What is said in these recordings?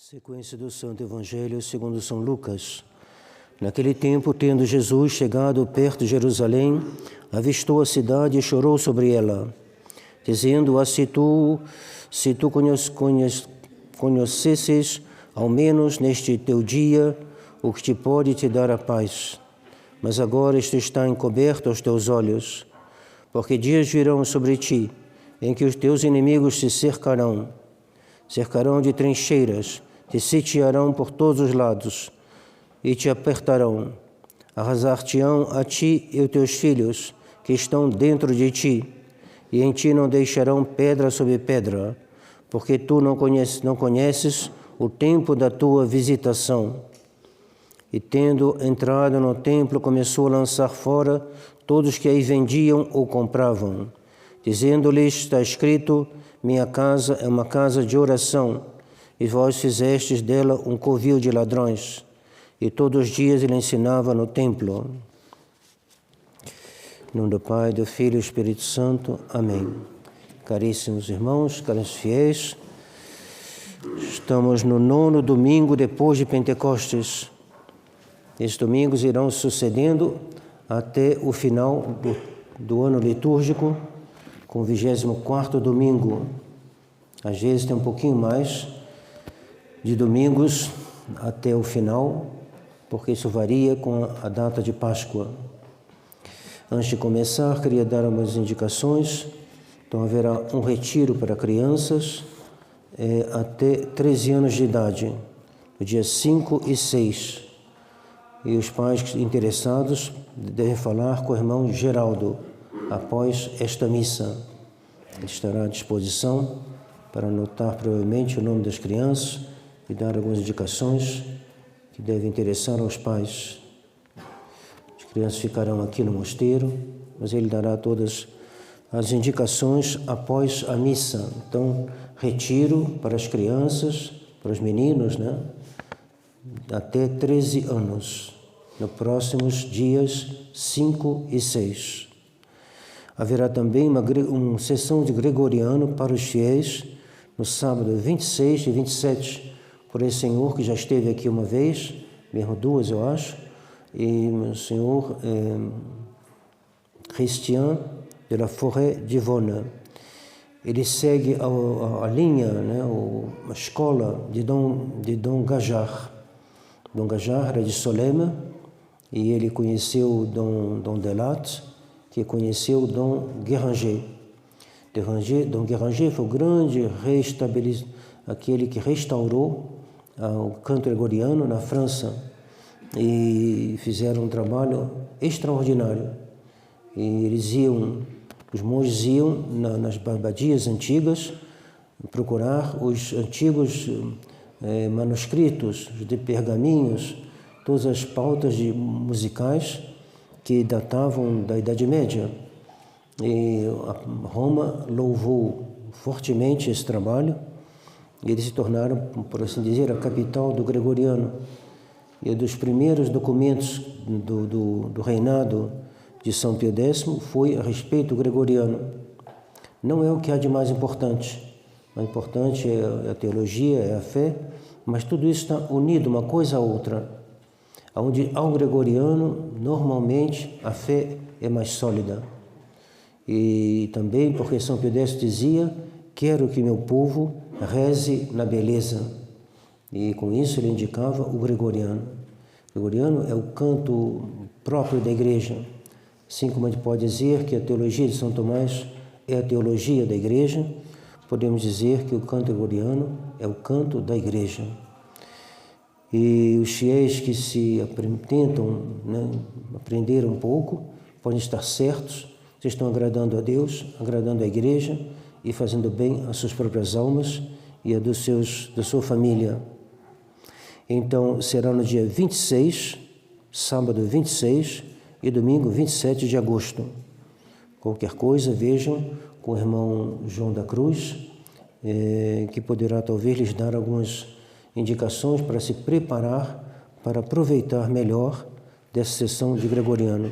Sequência do Santo Evangelho segundo São Lucas. Naquele tempo, tendo Jesus chegado perto de Jerusalém, avistou a cidade e chorou sobre ela, dizendo: se tu conhecesses, ao menos neste teu dia, o que te pode te dar a paz. Mas agora isto está encoberto aos teus olhos, porque dias virão sobre ti, em que os teus inimigos te cercarão de trincheiras, te sitiarão por todos os lados e te apertarão. Arrasar-te-ão a ti e os teus filhos que estão dentro de ti, e em ti não deixarão pedra sobre pedra, porque tu não conheces o tempo da tua visitação. E tendo entrado no templo, começou a lançar fora todos que aí vendiam ou compravam, dizendo-lhes: está escrito, minha casa é uma casa de oração, e vós fizestes dela um covil de ladrões. E todos os dias ele ensinava no templo. Em nome do Pai, do Filho e do Espírito Santo. Amém. Caríssimos irmãos, caros fiéis, estamos no 9º domingo depois de Pentecostes. Estes domingos irão sucedendo até o final do ano litúrgico, com o 24º domingo. Às vezes tem um pouquinho mais de domingos até o final, porque isso varia com a data de Páscoa. Antes de começar, queria dar algumas indicações. Então, haverá um retiro para crianças até 13 anos de idade, no dia 5 e 6. E os pais interessados devem falar com o irmão Geraldo após esta missa. Ele estará à disposição para anotar provavelmente o nome das crianças e dar algumas indicações que devem interessar aos pais. As crianças ficarão aqui no mosteiro, mas ele dará todas as indicações após a missa. Então, retiro para as crianças, para os meninos, até 13 anos, nos próximos dias 5 e 6. Haverá também uma sessão de gregoriano para os fiéis no sábado 26 e 27, por esse senhor que já esteve aqui uma vez, mesmo duas eu acho, e o senhor Christian de la Forêt-Divonne. Ele segue a linha, a escola de Dom Gajar. Dom Gajar era de Solesmes e ele conheceu Dom Delat, que conheceu Dom Guéranger. Dom Guéranger foi o grande aquele que restaurou o canto gregoriano na França, e fizeram um trabalho extraordinário. E os monges iam nas abadias antigas procurar os antigos manuscritos de pergaminhos, todas as pautas musicais que datavam da Idade Média. E Roma louvou fortemente esse trabalho, e eles se tornaram, por assim dizer, a capital do gregoriano. E dos primeiros documentos do reinado de São Pio X foi a respeito do gregoriano. Não é o que há de mais importante. O importante é a teologia, é a fé, mas tudo isso está unido uma coisa à outra. Onde há um gregoriano, normalmente a fé é mais sólida. E também porque São Pio X dizia: quero que meu povo reze na beleza. E com isso ele indicava o gregoriano. O gregoriano é o canto próprio da igreja. Assim como a gente pode dizer que a teologia de São Tomás é a teologia da igreja, podemos dizer que o canto gregoriano é o canto da igreja. E os fiéis que tentam aprender um pouco, podem estar certos, vocês estão agradando a Deus, agradando a igreja e fazendo bem às suas próprias almas e a da sua família. Então, será no dia 26, sábado 26 e domingo 27 de agosto. Qualquer coisa, vejam com o irmão João da Cruz, que poderá talvez lhes dar algumas indicações para se preparar, para aproveitar melhor dessa sessão de gregoriano.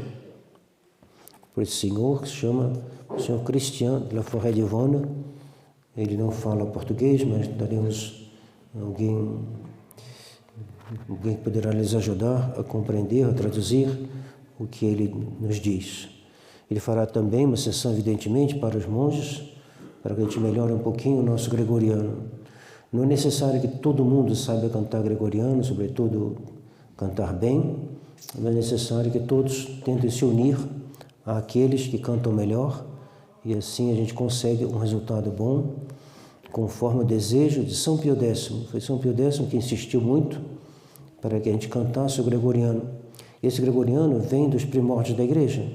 Por esse senhor, que se chama o senhor Christian de la Forêt-Divonne. Ele não fala português, mas daremos alguém alguém que poderá lhes ajudar a compreender, a traduzir o que ele nos diz. Ele fará também uma sessão, evidentemente, para os monges, para que a gente melhore um pouquinho o nosso gregoriano. Não é necessário que todo mundo saiba cantar gregoriano, sobretudo cantar bem, mas é necessário que todos tentem se unir àqueles que cantam melhor, e assim a gente consegue um resultado bom, conforme o desejo de São Pio X. Foi São Pio X que insistiu muito para que a gente cantasse o gregoriano. Esse gregoriano vem dos primórdios da igreja.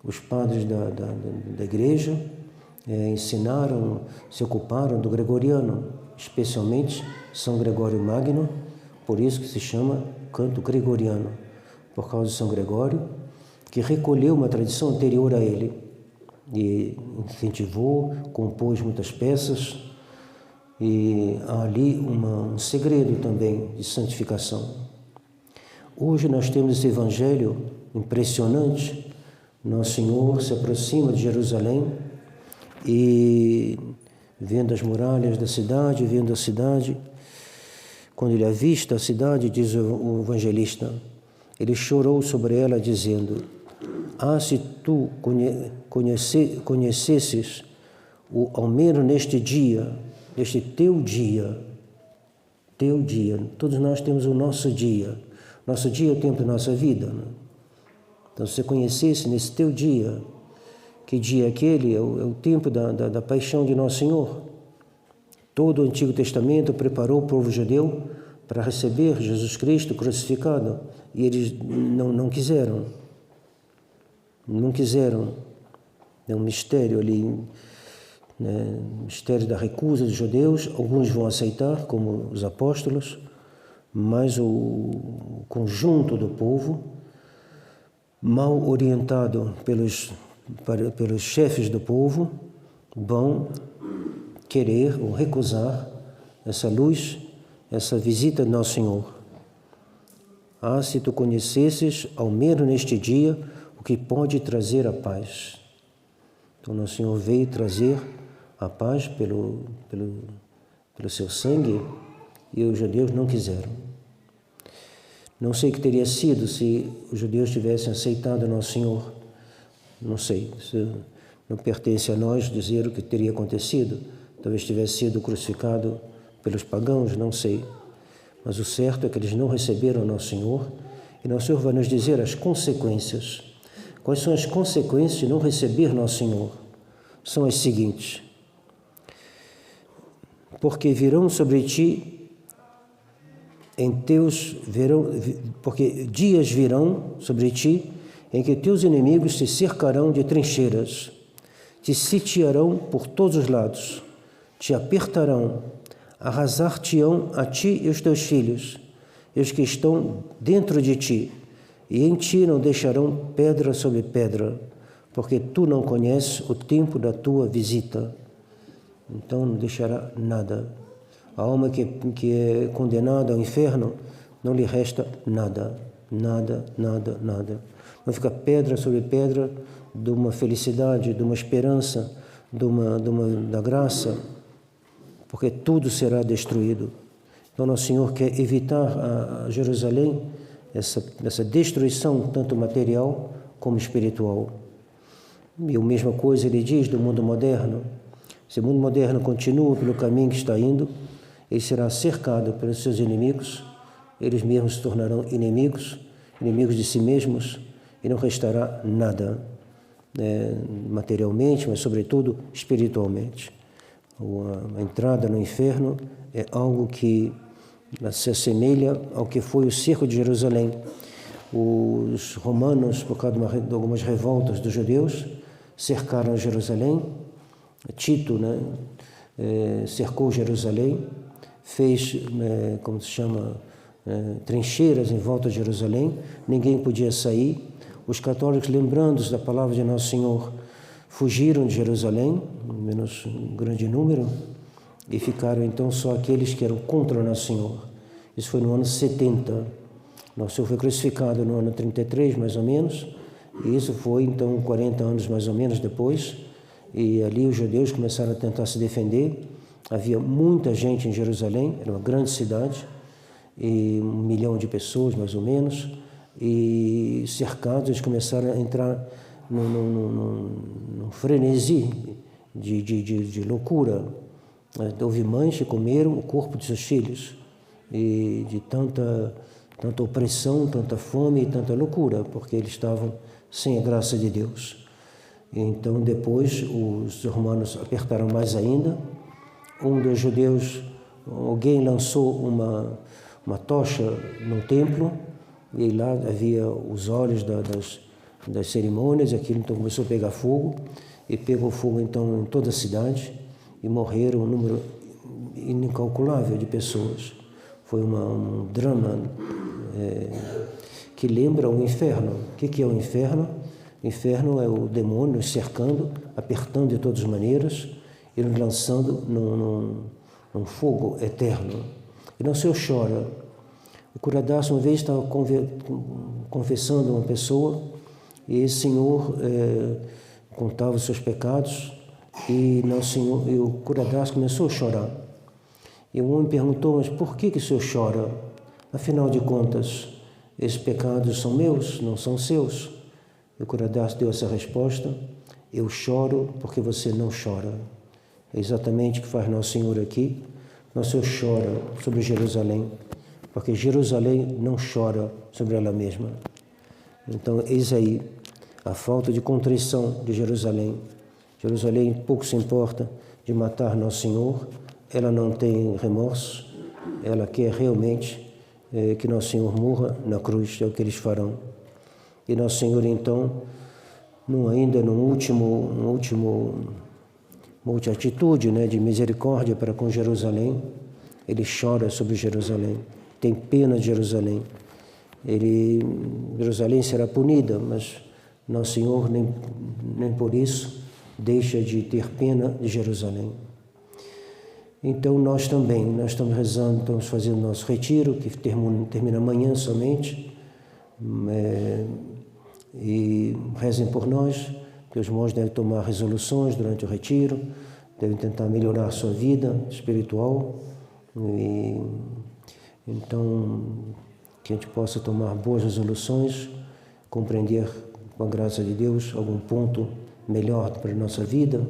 Os padres da igreja ensinaram, se ocuparam do gregoriano, especialmente São Gregório Magno, por isso que se chama canto gregoriano, por causa de São Gregório, que recolheu uma tradição anterior a ele e incentivou, compôs muitas peças, e há ali um segredo também de santificação. Hoje nós temos esse evangelho impressionante. Nosso Senhor se aproxima de Jerusalém e, vendo as muralhas da cidade, vendo a cidade, quando ele avista a cidade, diz o evangelista, ele chorou sobre ela dizendo: ah, se tu conhecesses ao menos neste dia, este teu dia, todos nós temos o nosso dia é o tempo da nossa vida, né? Então, se você conhecesse nesse teu dia, que dia é aquele? É o tempo da paixão de Nosso Senhor. Todo o Antigo Testamento preparou o povo judeu para receber Jesus Cristo crucificado, e eles não quiseram. Não quiseram. É um mistério ali, né? Mistério da recusa dos judeus. Alguns vão aceitar, como os apóstolos, mas o conjunto do povo, mal orientado pelos chefes do povo, vão querer ou recusar essa luz, essa visita de Nosso Senhor. Ah, se tu conhecesses, ao menos neste dia, o que pode trazer a paz. Então, Nosso Senhor veio trazer a paz pelo seu sangue, e os judeus não quiseram. Não sei o que teria sido se os judeus tivessem aceitado Nosso Senhor. Não sei, isso não pertence a nós dizer o que teria acontecido. Talvez tivesse sido crucificado pelos pagãos, não sei. Mas o certo é que eles não receberam Nosso Senhor, e Nosso Senhor vai nos dizer as consequências. Quais são as consequências de não receber Nosso Senhor? São as seguintes: porque virão sobre ti porque dias virão sobre ti em que teus inimigos te cercarão de trincheiras, te sitiarão por todos os lados, te apertarão, arrasar-te-ão a ti e os teus filhos, e os que estão dentro de ti, e em ti não deixarão pedra sobre pedra, porque tu não conheces o tempo da tua visita. Então não deixará nada. A alma que é condenada ao inferno, não lhe resta nada, nada, nada, nada. Não fica pedra sobre pedra de uma felicidade, de uma esperança, da graça, porque tudo será destruído. Então, Nosso Senhor quer evitar a Jerusalém essa destruição, tanto material como espiritual. E a mesma coisa ele diz do mundo moderno. Se o mundo moderno continua pelo caminho que está indo, ele será cercado pelos seus inimigos, eles mesmos se tornarão inimigos de si mesmos, e não restará nada, materialmente, mas sobretudo espiritualmente. A entrada no inferno é algo que se assemelha ao que foi o cerco de Jerusalém. Os romanos, por causa de algumas revoltas dos judeus, cercaram Jerusalém. Tito, cercou Jerusalém, fez, como se chama, trincheiras em volta de Jerusalém, ninguém podia sair. Os católicos, lembrando-se da palavra de Nosso Senhor, fugiram de Jerusalém, menos um grande número, e ficaram então só aqueles que eram contra Nosso Senhor. Isso foi no ano 70. Nosso Senhor foi crucificado no ano 33, mais ou menos, e isso foi então 40 anos mais ou menos depois, e ali os judeus começaram a tentar se defender. Havia muita gente em Jerusalém, era uma grande cidade, e 1 milhão de pessoas, mais ou menos, e cercados, eles começaram a entrar num frenesi de loucura. Houve mães que comeram o corpo de seus filhos, e de tanta opressão, tanta fome e tanta loucura, porque eles estavam sem a graça de Deus. Então, depois, os romanos apertaram mais ainda. Um dos judeus, alguém lançou uma tocha no templo, e lá havia os olhos das cerimônias, e aquilo então começou a pegar fogo, e pegou fogo então em toda a cidade, e morreram um número incalculável de pessoas. Foi um drama que lembra o inferno. O que é o inferno? O inferno é o demônio nos cercando, apertando de todas as maneiras e nos lançando num fogo eterno. E não se chora. O Curadas uma vez estava confessando uma pessoa, e esse senhor contava os seus pecados, e o Curadas começou a chorar. E o homem perguntou: mas por que o senhor chora? Afinal de contas, esses pecados são meus, não são seus. E o Curadas deu essa resposta: eu choro porque você não chora. É exatamente o que faz Nosso Senhor aqui. Nosso Senhor chora sobre Jerusalém, porque Jerusalém não chora sobre ela mesma. Então, eis aí a falta de contrição de Jerusalém. Jerusalém pouco se importa de matar Nosso Senhor, ela não tem remorso, ela quer realmente que Nosso Senhor morra na cruz, é o que eles farão. E Nosso Senhor, então, ainda numa última atitude, de misericórdia para com Jerusalém, ele chora sobre Jerusalém, tem pena de Jerusalém. Jerusalém será punida, mas Nosso Senhor nem por isso deixa de ter pena de Jerusalém. Então nós estamos rezando, estamos fazendo nosso retiro, que termina amanhã somente, e rezem por nós, que os monges devem tomar resoluções durante o retiro, devem tentar melhorar a sua vida espiritual, e então que a gente possa tomar boas resoluções, compreender com a graça de Deus algum ponto melhor para a nossa vida.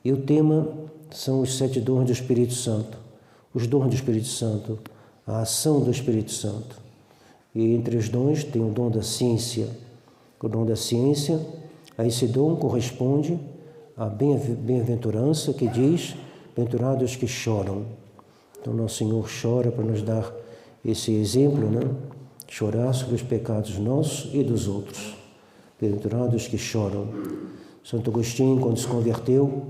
E o tema são os 7 dons do Espírito Santo, os dons do Espírito Santo, a ação do Espírito Santo. E entre os dons tem o dom da ciência. O dom da ciência, a esse dom corresponde a bem-aventurança que diz: bem-aventurados que choram. Então Nosso Senhor chora para nos dar esse exemplo, chorar sobre os pecados nossos e dos outros. Bem-aventurados que choram. Santo Agostinho, quando se converteu,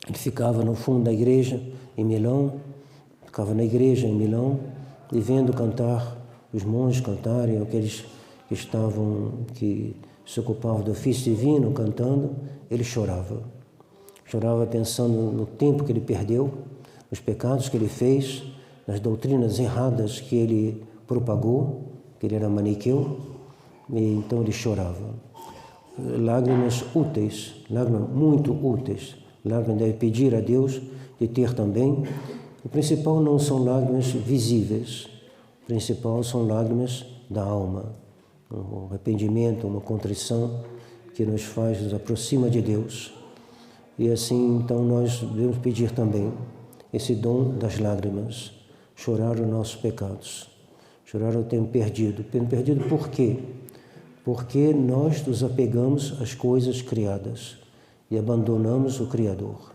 ele ficava no fundo da igreja em Milão, e vendo cantar, os monges cantarem, aqueles que se ocupavam do ofício divino cantando, ele chorava. Chorava pensando no tempo que ele perdeu, nos pecados que ele fez, nas doutrinas erradas que ele propagou, que ele era maniqueu, e então ele chorava. Lágrimas úteis, lágrimas muito úteis. Lágrimas deve pedir a Deus de ter também. O principal não são lágrimas visíveis, o principal são lágrimas da alma, um arrependimento, uma contrição que nos aproxima de Deus. E assim, então, nós devemos pedir também esse dom das lágrimas, chorar os nossos pecados, chorar o tempo perdido. Perdido por quê? Porque nós nos apegamos às coisas criadas e abandonamos o Criador.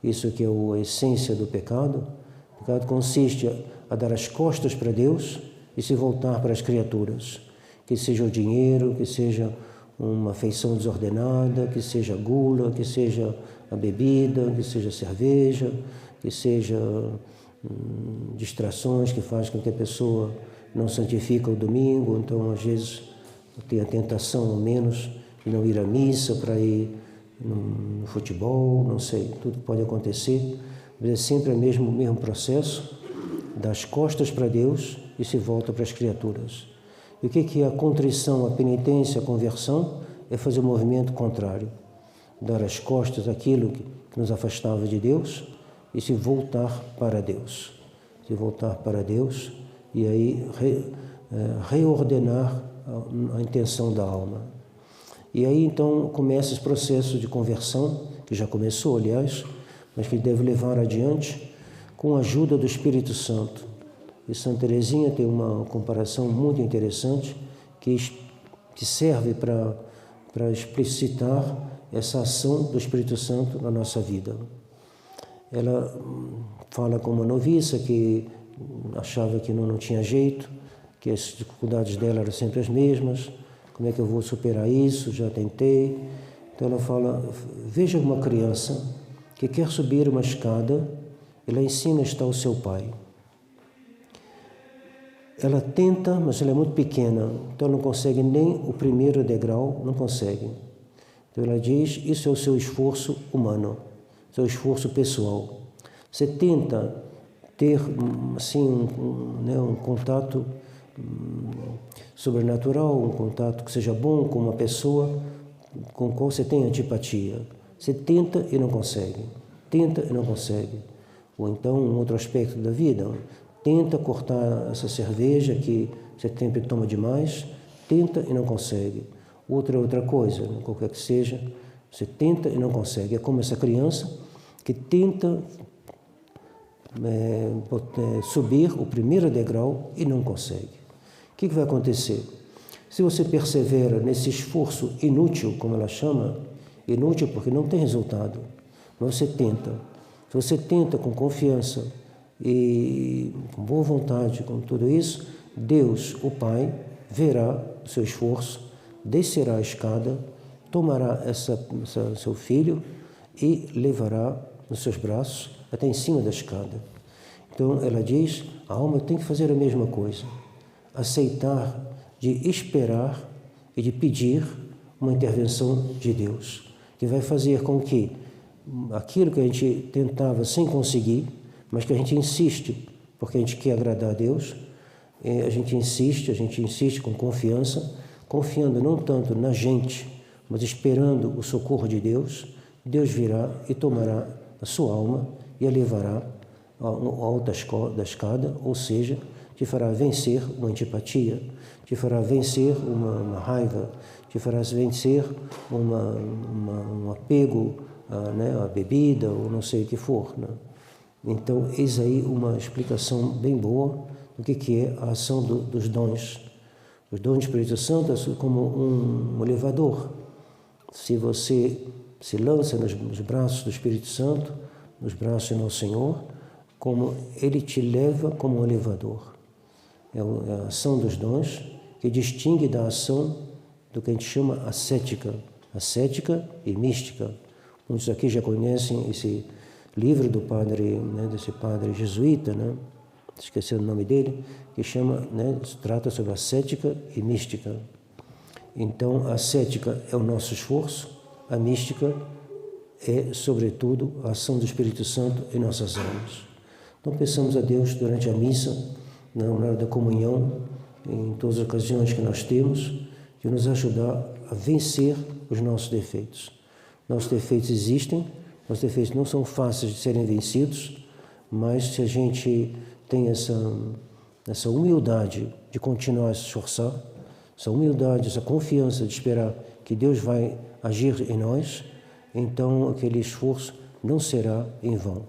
Isso que é a essência do pecado. O pecado consiste a dar as costas para Deus e se voltar para as criaturas. Que seja o dinheiro, que seja uma afeição desordenada, que seja a gula, que seja a bebida, que seja a cerveja, que seja distrações que fazem com que a pessoa não santifique o domingo. Então, às vezes, tem a tentação, ao menos, de não ir à missa, para ir no futebol, não sei, tudo pode acontecer, mas é sempre o mesmo processo, das costas para Deus e se volta para as criaturas. E o que é a contrição, a penitência, a conversão? É fazer o movimento contrário, dar as costas àquilo que nos afastava de Deus e se voltar para Deus. Se voltar para Deus e aí reordenar a intenção da alma. E aí então começa esse processo de conversão, que já começou, aliás, mas que deve levar adiante com a ajuda do Espírito Santo. E Santa Teresinha tem uma comparação muito interessante que serve para explicitar essa ação do Espírito Santo na nossa vida. Ela fala com uma noviça que achava que não tinha jeito, que as dificuldades dela eram sempre as mesmas. Como é que eu vou superar isso? Já tentei. Então ela fala, veja uma criança que quer subir uma escada e lá em cima está o seu pai. Ela tenta, mas ela é muito pequena, então não consegue nem o primeiro degrau, não consegue. Então ela diz, isso é o seu esforço humano, seu esforço pessoal. Você tenta ter assim, um contato sobrenatural, um contato que seja bom com uma pessoa com qual você tem antipatia. Você tenta e não consegue, tenta e não consegue. Ou então, um outro aspecto da vida, tenta cortar essa cerveja que você sempre toma demais, tenta e não consegue. Outra coisa, qualquer que seja, você tenta e não consegue. É como essa criança que tenta subir o primeiro degrau e não consegue. O que vai acontecer? Se você persevera nesse esforço inútil, como ela chama, inútil porque não tem resultado, mas você tenta. Se você tenta com confiança e com boa vontade, com tudo isso, Deus, o Pai, verá o seu esforço, descerá a escada, tomará seu filho e levará nos seus braços até em cima da escada. Então ela diz, a alma tem que fazer a mesma coisa, aceitar de esperar e de pedir uma intervenção de Deus, que vai fazer com que aquilo que a gente tentava sem conseguir, mas que a gente insiste, porque a gente quer agradar a Deus, a gente insiste com confiança, confiando não tanto na gente, mas esperando o socorro de Deus, Deus virá e tomará a sua alma e a levará ao alto da escada, ou seja, te fará vencer uma antipatia, te fará vencer uma raiva, te fará vencer um apego à bebida ou não sei o que for. Né? Então, eis aí uma explicação bem boa do que é a ação dos dons. Os dons do Espírito Santo é como um elevador. Se você se lança nos braços do Espírito Santo, nos braços de Nosso Senhor, como ele te leva como um elevador. É a ação dos dons que distingue da ação do que a gente chama ascética e mística. Muitos aqui já conhecem esse livro do padre, desse padre jesuíta, esqueci o nome dele, que chama, trata sobre ascética e mística. Então, a ascética é o nosso esforço, a mística é, sobretudo, a ação do Espírito Santo em nossas almas. Então, peçamos a Deus durante a missa, na hora da comunhão, em todas as ocasiões que nós temos, de nos ajudar a vencer os nossos defeitos. Nossos defeitos existem, nossos defeitos não são fáceis de serem vencidos, mas se a gente tem essa humildade de continuar a se esforçar, essa humildade, essa confiança de esperar que Deus vai agir em nós, então aquele esforço não será em vão.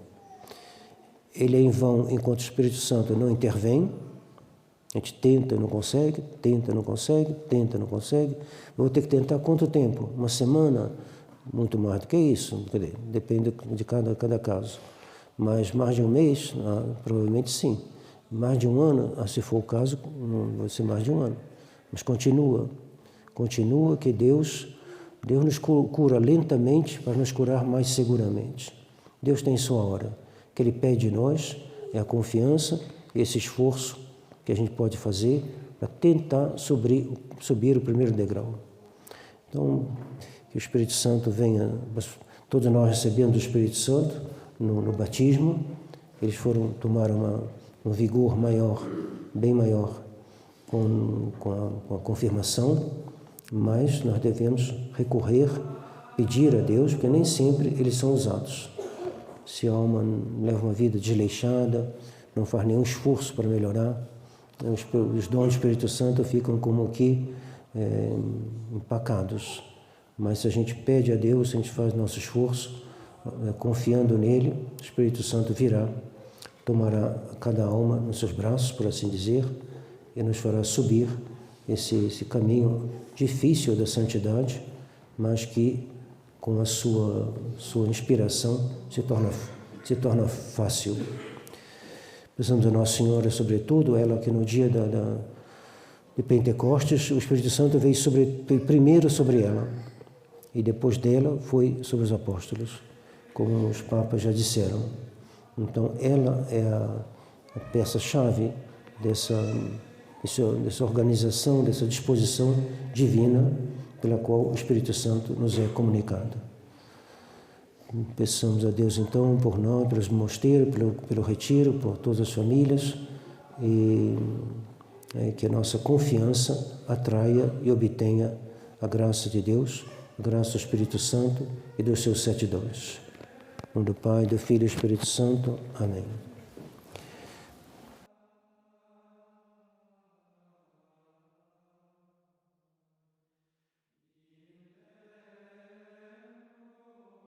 Ele é em vão enquanto o Espírito Santo não intervém. A gente tenta, não consegue, tenta, não consegue, tenta, não consegue. Vou ter que tentar quanto tempo? Uma semana? Muito mais do que isso, depende de cada caso. Mas mais de um mês? Provavelmente sim. Mais de um ano, se for o caso, não vai ser mais de um ano. Mas continua que Deus nos cura lentamente para nos curar mais seguramente. Deus tem sua hora. O que Ele pede de nós é a confiança, esse esforço que a gente pode fazer para tentar subir o primeiro degrau. Então, que o Espírito Santo venha, todos nós recebendo o Espírito Santo no batismo, eles tomaram um vigor maior, bem maior, com a confirmação, mas nós devemos recorrer, pedir a Deus, porque nem sempre eles são usados. Se a alma leva uma vida desleixada, não faz nenhum esforço para melhorar, os dons do Espírito Santo ficam como que empacados. Mas se a gente pede a Deus, se a gente faz nosso esforço, confiando nele, o Espírito Santo virá, tomará cada alma nos seus braços, por assim dizer, e nos fará subir esse caminho difícil da santidade, mas que com a sua inspiração se torna fácil. Pensamos a Nossa Senhora, sobretudo, ela que no dia de Pentecostes, o Espírito Santo veio primeiro sobre ela, e depois dela foi sobre os apóstolos, como os papas já disseram. Então, ela é a peça-chave dessa organização, dessa disposição divina pela qual o Espírito Santo nos é comunicado. Peçamos a Deus, então, por nós, pelos mosteiros, pelo retiro, por todas as famílias, e que a nossa confiança atraia e obtenha a graça de Deus, a graça do Espírito Santo e dos seus 7 dons. Em nome do Pai, do Filho e do Espírito Santo. Amém.